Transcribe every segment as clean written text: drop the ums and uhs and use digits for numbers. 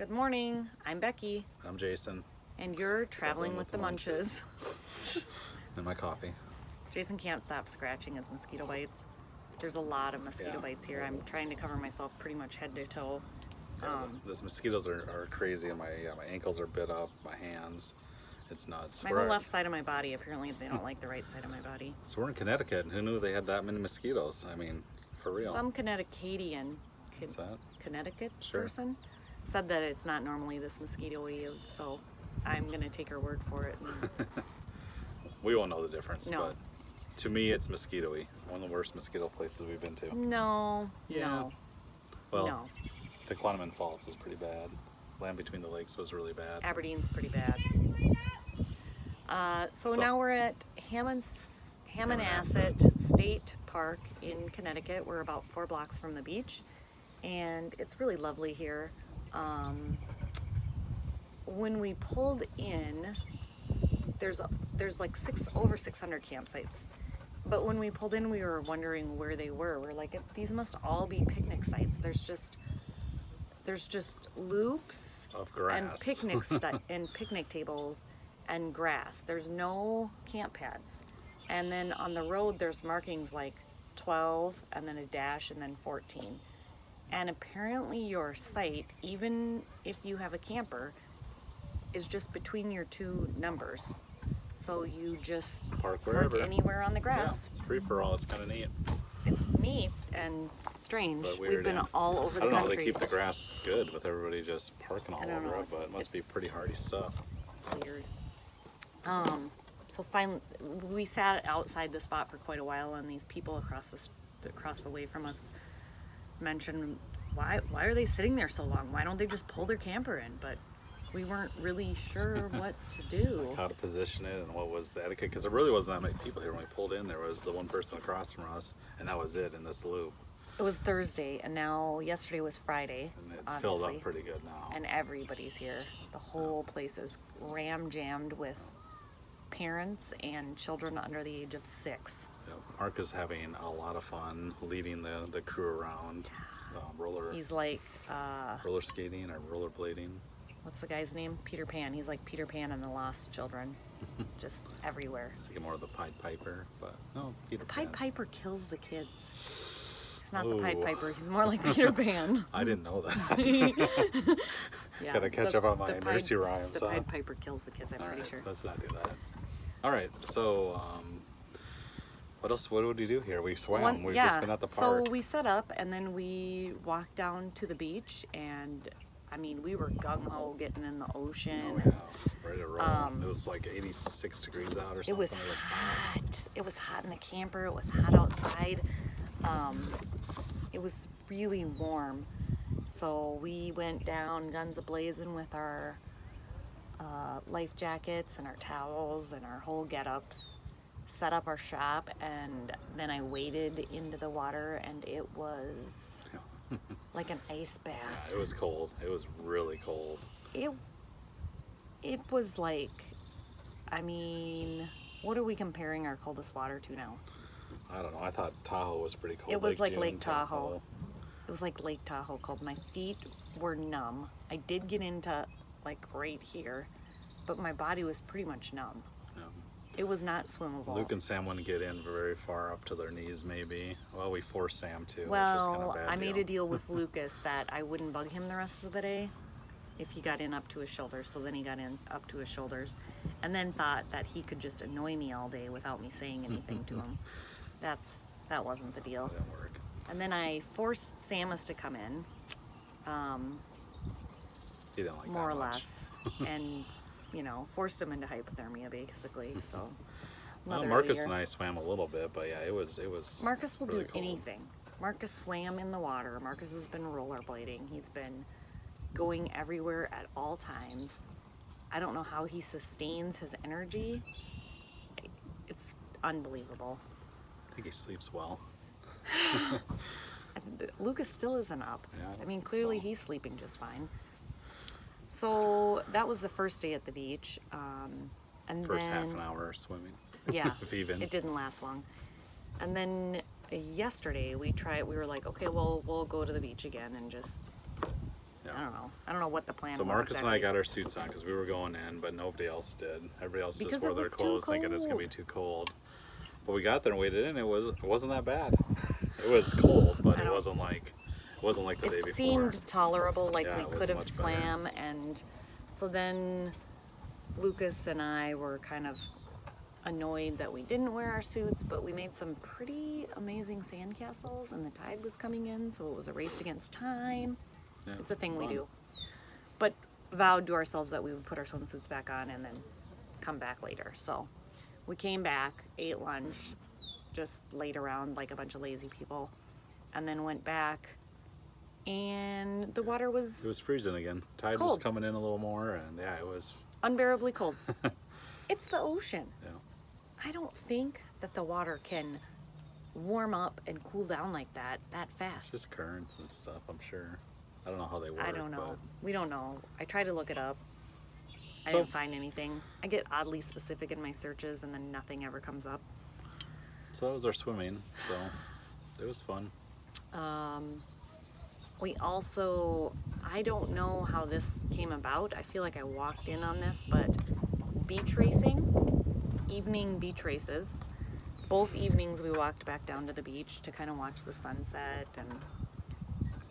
Good morning, I'm Becky, I'm Jason. and you're traveling with the Munches. And my coffee. Jason can't stop scratching his mosquito bites. There's a lot of mosquito bites here. I'm trying to cover myself pretty much head to toe. Those mosquitoes are crazy, and my ankles are bit up, my hands. It's nuts. My whole left side of my body, apparently they don't like the right side of my body. So we're in Connecticut, and who knew they had that many mosquitoes? I mean, for real. Some Connecticutian, What's that? Connecticut Sure. person said that it's not normally this mosquito-y, so I'm gonna take her word for it. We won't know the difference, No. but to me it's mosquito-y. One of the worst mosquito places we've been to. No, Yeah. no, Well, no. Tequanimon Falls was pretty bad. Land Between the Lakes was really bad. Aberdeen's pretty bad. So now we're at Hammonasset State Park in Connecticut. We're about 4 blocks from the beach, and it's really lovely here. When we pulled in, there's like over 600 campsites. But when we pulled in, we were wondering where they were. We're like, these must all be picnic sites. There's just loops Of grass. and picnic tables and grass. There's no camp pads. And then on the road, there's markings like 12 and then a dash and then 14. And apparently your site, even if you have a camper, is just between your two numbers. So you just Park wherever. anywhere on the Yeah, grass. it's free for all. It's kind of neat. It's neat and strange. But weird. We've been and all over the I don't know how country. they keep the grass good with everybody just parking all I don't over know. it, but it must be It's- pretty hardy stuff. It's weird. So finally, we sat outside the spot for quite a while, and these people across the way from us mentioned, why are they sitting there so long? Why don't they just pull their camper in? But we weren't really sure what to do. How to position it and what was the etiquette, because there really wasn't that many people here when we pulled in. There was the one person across from us, and that was it in this loop. It was Thursday, and now yesterday was Friday. And it's filled obviously, up pretty good now. and everybody's here. The whole place is ram-jammed with parents and children under the age of 6. Yeah, Mark is having a lot of fun leading the crew around, roller He's like, skating or rollerblading. what's the guy's name? Peter Pan. He's like Peter Pan and the Lost Children, just everywhere. It's like more of the Pied Piper, but no, Peter Pied Pan. Piper kills the kids. He's not the Pied Ooh. Piper. He's more like Peter Pan. I didn't know that. Yeah, Gotta catch up on my the nursery rhymes. The huh? Pied Piper kills the kids. I'm All pretty right, sure. let's not do that. All right, so what else? What would we do here? We swam. We've just been at the park. So we set up and then we walked down to the beach, and I mean, we were gung ho getting in the ocean. Oh, yeah, ready to roll. It was like 86 degrees out or something. It was hot. It was hot in the camper. It was hot outside. It was really warm. So we went down guns a-blazing with our life jackets and our towels and our whole get-ups, set up our shop, and then I waded into the water, and it was like an ice bath. Yeah, it was cold. It was really cold. It was like, I mean, what are we comparing our coldest water to now? I don't know. I thought Tahoe was pretty cold. It was like June, Lake Tahoe. It was like Lake Tahoe cold. My feet were numb. I did get into like right here, but my body was pretty much numb. Yeah. It was not swimmable. Luke and Sam wouldn't get in very far up to their knees, maybe. Well, we forced Sam to, which was Well, kind of a bad I made deal. a deal with Lucas that I wouldn't bug him the rest of the day if he got in up to his shoulders. So then he got in up to his shoulders, and then thought that he could just annoy me all day without me saying anything to him. That wasn't the deal. That didn't work. And then I forced Samus to come in, He didn't like more that or much. less, and forced him into hypothermia basically. So Well, another Marcus year. and I swam a little bit, but yeah, it was. Marcus will really do cold. anything. Marcus swam in the water. Marcus has been rollerblading. He's been going everywhere at all times. I don't know how he sustains his energy. It's unbelievable. I think he sleeps well. Lucas still isn't up. Yeah, I I don't mean, think clearly so. he's sleeping just fine. So that was the first day at the beach. And First then, half an hour swimming. Yeah, if even. it didn't last long. And then yesterday we were like, okay, well, we'll go to the beach again and just Yeah. I don't know what the plan So was. Marcus exactly. and I got our suits on because we were going in, but nobody else did. Everybody else Because just it wore their was too clothes thinking it's going to be cold. too cold. But we got there and waited in. It wasn't that bad. It was cold, but it wasn't like the day before. It seemed tolerable, like Yeah, we it was could have much better. swam, and so then Lucas and I were kind of annoyed that we didn't wear our suits, but we made some pretty amazing sandcastles, and the tide was coming in, so it was a race against time. Yeah, It's a thing we fun. do. But vowed to ourselves that we would put our swimsuits back on and then come back later. So we came back, ate lunch, just laid around like a bunch of lazy people, and then went back, and the water It was freezing again. Tide was cold. coming in a little more, and yeah, it was. Unbearably cold. It's the ocean. Yeah. I don't think that the water can warm up and cool down like that fast. It's just currents and stuff, I'm sure. I don't know how they work. I don't know. But We don't know. I tried to look it up. I So- didn't find anything. I get oddly specific in my searches and then nothing ever comes up. so that was our swimming. So it was fun. We also, I don't know how this came about. I feel like I walked in on this, but beach racing, evening beach races. Both evenings we walked back down to the beach to kind of watch the sunset, and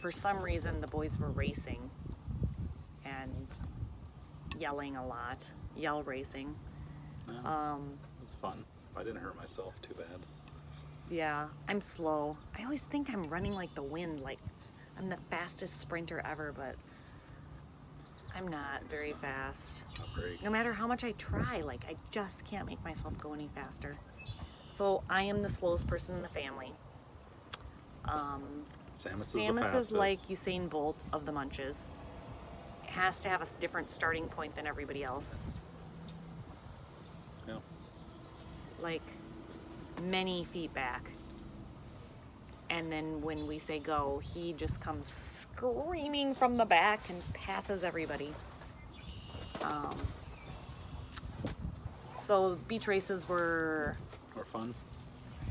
for some reason the boys were racing and yelling a lot, yell racing. Yeah, it was fun. I didn't hurt myself too bad. Yeah, I'm slow. I always think I'm running like the wind, like I'm the fastest sprinter ever, but I'm not very fast. Not very. No matter how much I try, like I just can't make myself go any faster. So I am the slowest person in the family. Samus is the Samus fastest. is like Usain Bolt of the Munches. Has to have a different starting point than everybody else. Yeah. Like many feet back. And then when we say go, he just comes screaming from the back and passes everybody. So beach races were More fun.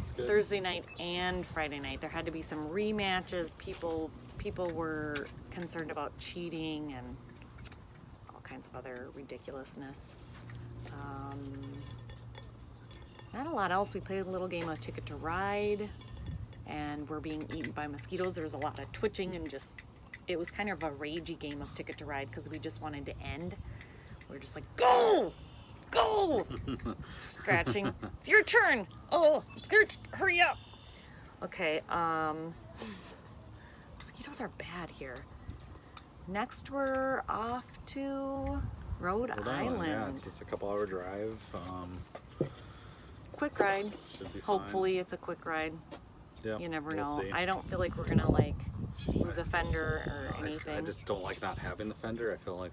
It's good. Thursday night and Friday night. There had to be some rematches. People were concerned about cheating and all kinds of other ridiculousness. Not a lot else. We played a little game of Ticket to Ride, and we're being eaten by mosquitoes. There was a lot of twitching and just, it was kind of a ragey game of Ticket to Ride because we just wanted to end. We're just like, go! Go! Scratching. It's your turn. Oh, it's your hurry up. Okay, mosquitoes are bad here. Next, we're off to Rhode Island. Yeah, it's just a couple-hour drive. Quick ride. Should be Hopefully, it's a quick ride. Fine. Yeah, You never we'll know. see. I don't feel like we're gonna like lose a fender or anything. I just don't like not having the fender. I feel like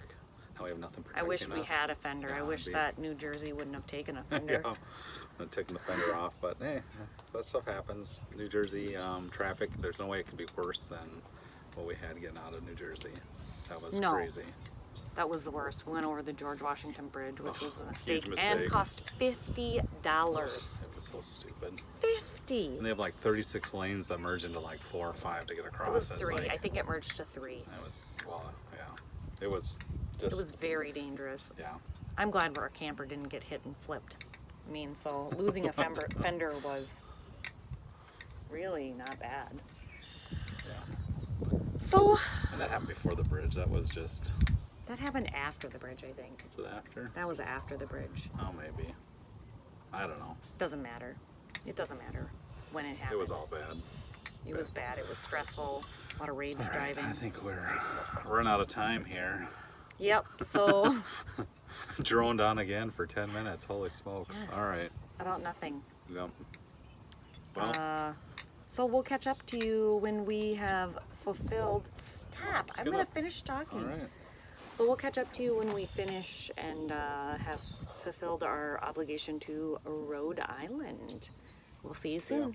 now we have nothing I protecting wish we us. had a fender. I Yeah, wish it'd be- that New Jersey wouldn't have taken a fender. Yeah, I'm taking the fender off, but hey, that stuff happens. New Jersey traffic, there's no way it could be worse than what we had getting out of New Jersey. That was No. crazy. That was the worst. We went over the George Washington Bridge, which was a huge mistake, and mistake. cost $50. It was so stupid. 50. And they have like 36 lanes that merge into like 4 or 5 to get across. It was It's 3. like- I think it merged to 3. It was, well, yeah. It was It just, was very dangerous. yeah. I'm glad our camper didn't get hit and flipped. I mean, so losing a fender was really not bad. Yeah. So And that happened before the bridge. That was just, that happened after the bridge, I think. was it after? That was after the bridge. Oh, maybe. I don't know. Doesn't matter. It doesn't matter when it happened. It was all bad. It was bad. It was stressful. A lot of rage All right, driving. I think we're running out of time here. Yep. So Droned on again for 10 minutes. Holy smokes. Yes. All right. about nothing. Yep. Well, So we'll catch up to you when we have fulfilled. Stop! I'm gonna finish talking. all right. So we'll catch up to you when we finish and have fulfilled our obligation to Rhode Island. We'll see you soon. Yeah.